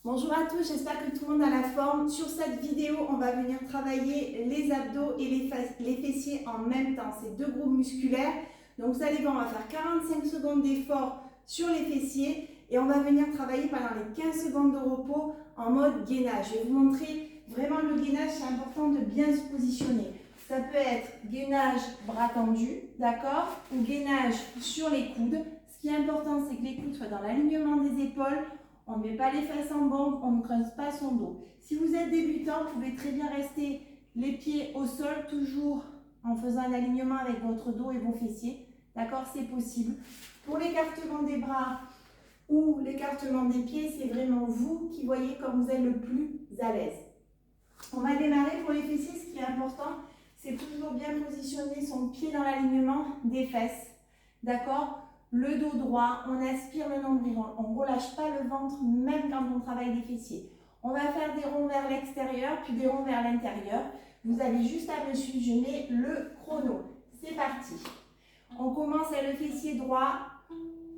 Bonjour à tous, j'espère que tout le monde a la forme. Sur cette vidéo, on va venir travailler les abdos et les fessiers en même temps. C'est deux groupes musculaires. Donc vous allez voir, on va faire 45 secondes d'effort sur les fessiers et on va venir travailler pendant les 15 secondes de repos en mode gainage. Je vais vous montrer vraiment le gainage, c'est important de bien se positionner. Ça peut être gainage bras tendus, d'accord, ou gainage sur les coudes. Ce qui est important, c'est que les coudes soient dans l'alignement des épaules. On ne met pas les fesses en bombe, on ne creuse pas son dos. Si vous êtes débutant, vous pouvez très bien rester les pieds au sol, toujours en faisant un alignement avec votre dos et vos fessiers. D'accord, c'est possible. Pour l'écartement des bras ou l'écartement des pieds, c'est vraiment vous qui voyez comme vous êtes le plus à l'aise. On va démarrer pour les fessiers. Ce qui est important, c'est toujours bien positionner son pied dans l'alignement des fesses. D'accord ? Le dos droit, on aspire le nombril, on ne relâche pas le ventre même quand on travaille les fessiers. On va faire des ronds vers l'extérieur, puis des ronds vers l'intérieur. Vous avez juste à me suivre, je mets le chrono. C'est parti. On commence avec le fessier droit,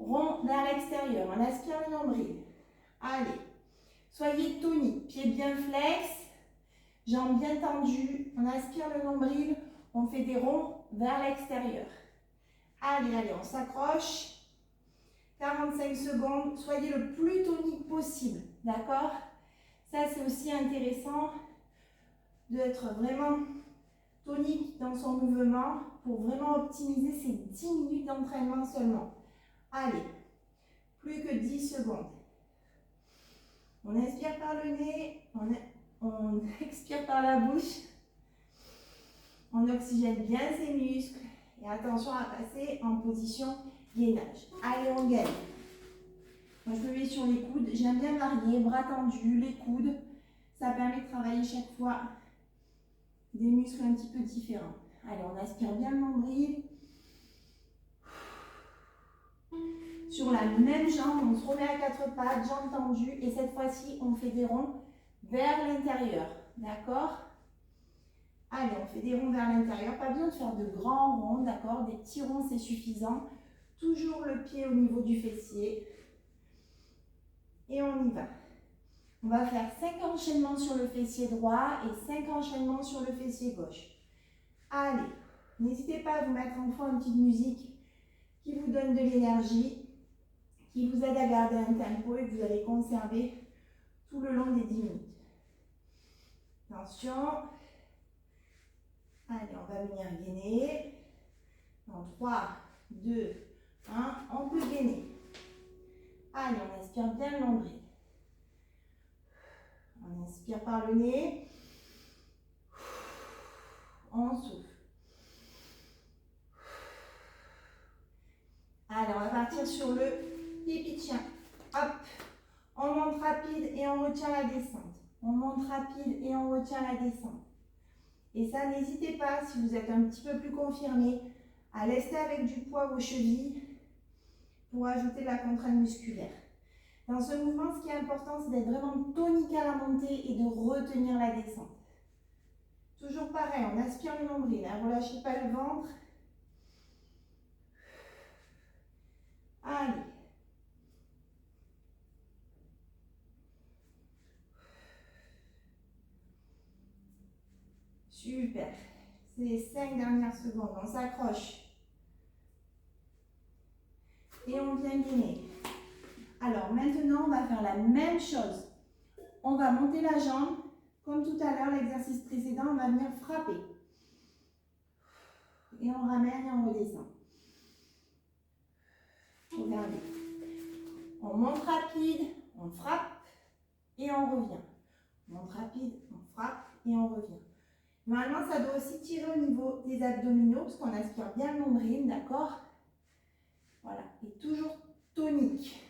rond vers l'extérieur. On aspire le nombril. Allez. Soyez toniques, pieds bien flex, jambes bien tendues. On aspire le nombril, on fait des ronds vers l'extérieur. Allez, allez, on s'accroche. 45 secondes. Soyez le plus tonique possible. D'accord? Ça, c'est aussi intéressant d'être vraiment tonique dans son mouvement pour vraiment optimiser ces 10 minutes d'entraînement seulement. Allez, plus que 10 secondes. On inspire par le nez, on expire par la bouche. On oxygène bien ses muscles. Et attention à passer en position gainage. Allez, on gagne. Moi, je me mets sur les coudes. J'aime bien varier, bras tendus, les coudes. Ça permet de travailler chaque fois des muscles un petit peu différents. Allez, on aspire bien le nombril. Sur la même jambe, on se remet à quatre pattes, jambes tendues. Et cette fois-ci, on fait des ronds vers l'intérieur. D'accord ? Allez, on fait des ronds vers l'intérieur. Pas besoin de faire de grands ronds, d'accord? Des petits ronds, c'est suffisant. Toujours le pied au niveau du fessier. Et on y va. On va faire 5 enchaînements sur le fessier droit et 5 enchaînements sur le fessier gauche. Allez, n'hésitez pas à vous mettre en fond une petite musique qui vous donne de l'énergie, qui vous aide à garder un tempo et que vous allez conserver tout le long des 10 minutes. Attention. Allez, on va venir gainer. Dans 3, 2, 1, on peut gainer. Allez, on aspire bien le nombril. On inspire par le nez. On souffle. Allez, on va partir sur le pipi de chien. Hop. On monte rapide et on retient la descente. On monte rapide et on retient la descente. Et ça, n'hésitez pas, si vous êtes un petit peu plus confirmé, à laisser avec du poids vos chevilles pour ajouter de la contrainte musculaire. Dans ce mouvement, ce qui est important, c'est d'être vraiment tonique à la montée et de retenir la descente. Toujours pareil, on aspire le nombril, ne relâchez pas le ventre. Allez. Super. C'est les 5 dernières secondes, on s'accroche. Et on vient gainer. Alors maintenant, on va faire la même chose. On va monter la jambe. Comme tout à l'heure, l'exercice précédent, on va venir frapper. Et on ramène et on redescend. Regardez. On monte rapide, on frappe et on revient. On monte rapide, on frappe et on revient. Normalement, ça doit aussi tirer au niveau des abdominaux parce qu'on aspire bien le nombril, d'accord? Voilà. Et toujours tonique.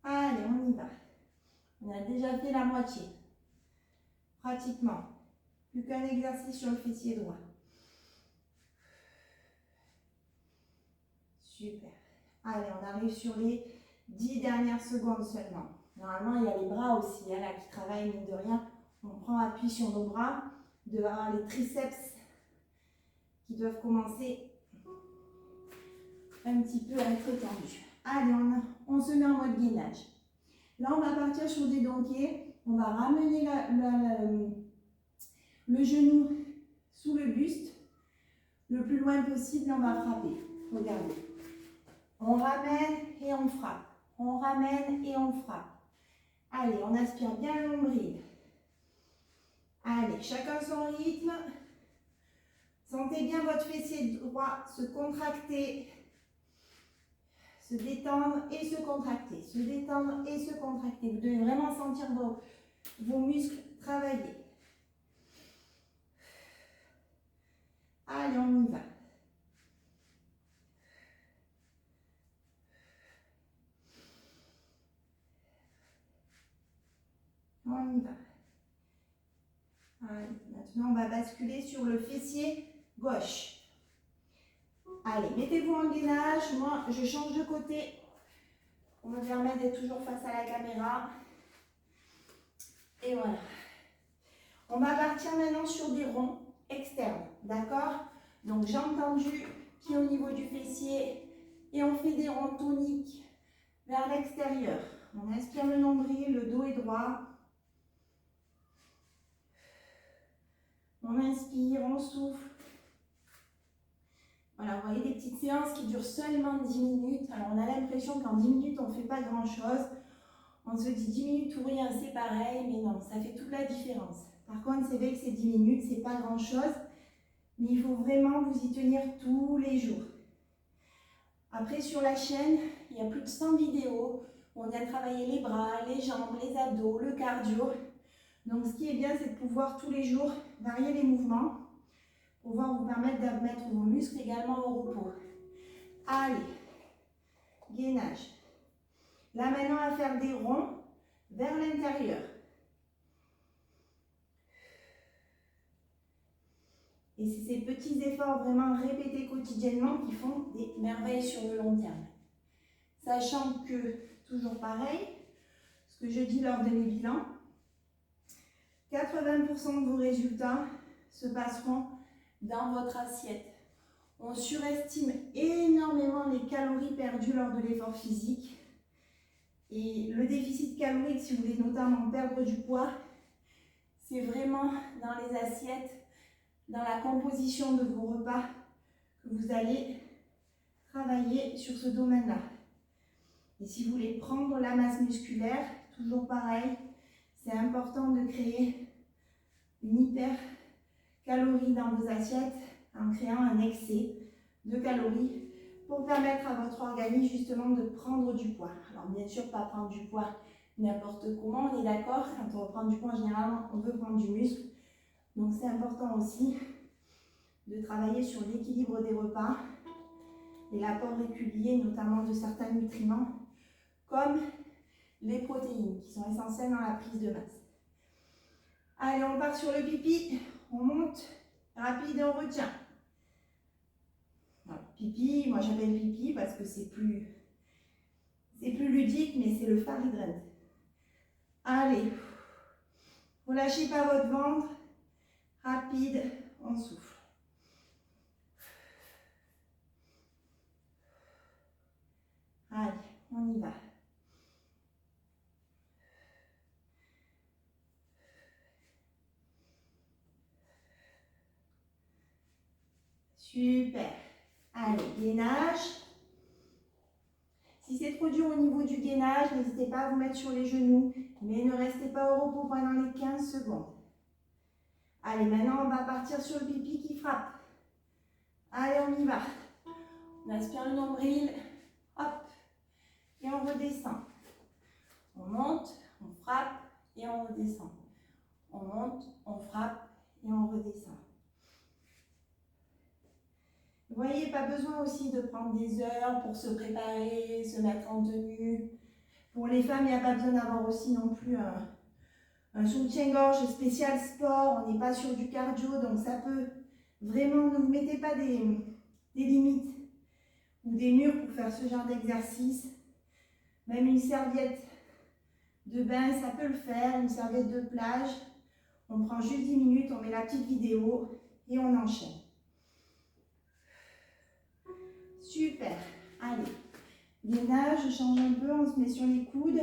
Allez, on y va. On a déjà fait la moitié. Pratiquement. Plus qu'un exercice sur le fessier droit. Super. Allez, on arrive sur les 10 dernières secondes seulement. Normalement, il y a les bras aussi là, qui travaillent, mine de rien. On prend appui sur nos bras. Il doit y avoir les triceps qui doivent commencer un petit peu à être tendus. Allez, on se met en mois de gainage. Là, on va partir sur des donkey. On va ramener le genou sous le buste. Le plus loin possible, on va frapper. Regardez. On ramène et on frappe. On ramène et on frappe. Allez, on aspire bien le nombril. Allez, chacun son rythme. Sentez bien votre fessier droit se contracter, se détendre et se contracter. Se détendre et se contracter. Vous devez vraiment sentir vos muscles travailler. Allez, on y va. On y va. Allez, maintenant, on va basculer sur le fessier gauche. Allez, mettez-vous en gainage. Moi, je change de côté pour me permettre d'être toujours face à la caméra. Et voilà. On va partir maintenant sur des ronds externes. D'accord? Donc, jambes tendues, pieds au niveau du fessier. Et on fait des ronds toniques vers l'extérieur. On inspire le nombril, le dos est droit. On inspire, on souffle. Voilà, vous voyez des petites séances qui durent seulement 10 minutes. Alors, on a l'impression qu'en 10 minutes, on ne fait pas grand-chose. On se dit 10 minutes ou rien, c'est pareil, mais non, ça fait toute la différence. Par contre, c'est vrai que ces 10 minutes, c'est pas grand-chose, mais il faut vraiment vous y tenir tous les jours. Après, sur la chaîne, il y a plus de 100 vidéos où on vient travailler les bras, les jambes, les abdos, le cardio. Donc, ce qui est bien, c'est de pouvoir tous les jours varier les mouvements, pouvoir vous permettre de mettre vos muscles également au repos. Allez, gainage. Là, maintenant, on va faire des ronds vers l'intérieur. Et c'est ces petits efforts vraiment répétés quotidiennement qui font des merveilles sur le long terme. Sachant que, toujours pareil, ce que je dis lors de mes bilans, 80% de vos résultats se passeront dans votre assiette. On surestime énormément les calories perdues lors de l'effort physique. Et le déficit calorique, si vous voulez notamment perdre du poids, c'est vraiment dans les assiettes, dans la composition de vos repas que vous allez travailler sur ce domaine-là. Et si vous voulez prendre la masse musculaire, toujours pareil, c'est important de créer une hypercalorie dans vos assiettes en créant un excès de calories pour permettre à votre organisme justement de prendre du poids. Alors bien sûr, pas prendre du poids n'importe comment, on est d'accord, quand on reprend du poids, généralement, on veut prendre du muscle. Donc c'est important aussi de travailler sur l'équilibre des repas et l'apport régulier, notamment de certains nutriments, comme les protéines, qui sont essentielles dans la prise de masse. Allez, on part sur le pipi, on monte, rapide et on retient. Voilà, pipi, moi j'appelle pipi parce que c'est plus ludique, mais c'est le far hydrant. Allez, relâchez pas votre ventre, rapide, on souffle. Allez, on y va. Super. Allez, gainage. Si c'est trop dur au niveau du gainage, n'hésitez pas à vous mettre sur les genoux, mais ne restez pas au repos pendant les 15 secondes. Allez, maintenant on va partir sur le pipi qui frappe. Allez, on y va. On aspire le nombril, hop, et on redescend. On monte, on frappe et on redescend. On monte, on frappe et on redescend. Vous voyez, pas besoin aussi de prendre des heures pour se préparer, se mettre en tenue. Pour les femmes, il n'y a pas besoin d'avoir aussi non plus un soutien-gorge spécial sport. On n'est pas sur du cardio, donc ça peut vraiment, ne vous mettez pas des limites ou des murs pour faire ce genre d'exercice. Même une serviette de bain, ça peut le faire, une serviette de plage. On prend juste 10 minutes, on met la petite vidéo et on enchaîne. Super. Allez. Gainage, je change un peu, on se met sur les coudes.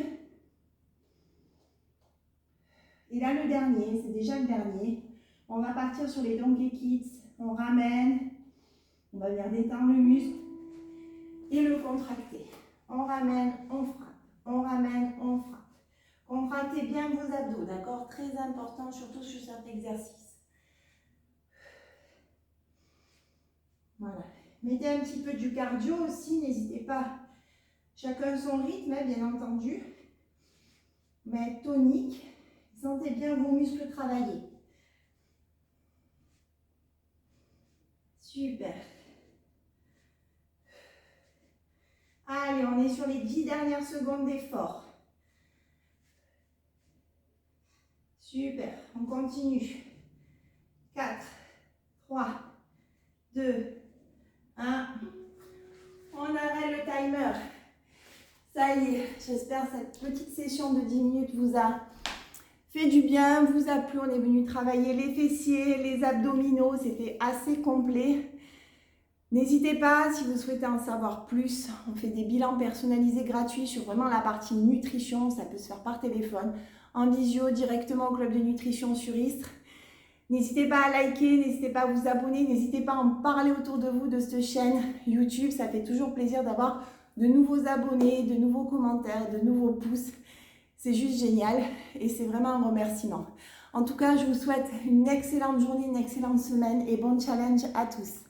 Et là, le dernier, c'est déjà le dernier. On va partir sur les donkey kicks. On ramène. On va venir détendre le muscle et le contracter. On ramène, on frappe. On ramène, on frappe. Contractez bien vos abdos, d'accord? Très important, surtout sur cet exercice. Voilà. Mettez un petit peu du cardio aussi, n'hésitez pas. Chacun son rythme, bien entendu. Mais tonique. Sentez bien vos muscles travailler. Super. Allez, on est sur les 10 dernières secondes d'effort. Super, on continue. 4, 3, 2, 1. On arrête le timer. Ça y est, j'espère que cette petite session de 10 minutes vous a fait du bien, vous a plu. On est venu travailler les fessiers, les abdominaux, c'était assez complet. N'hésitez pas, si vous souhaitez en savoir plus, on fait des bilans personnalisés gratuits sur vraiment la partie nutrition. Ça peut se faire par téléphone, en visio, directement au club de nutrition sur Istres. N'hésitez pas à liker, n'hésitez pas à vous abonner, n'hésitez pas à en parler autour de vous de cette chaîne YouTube. Ça fait toujours plaisir d'avoir de nouveaux abonnés, de nouveaux commentaires, de nouveaux pouces. C'est juste génial et c'est vraiment un remerciement. En tout cas, je vous souhaite une excellente journée, une excellente semaine et bon challenge à tous.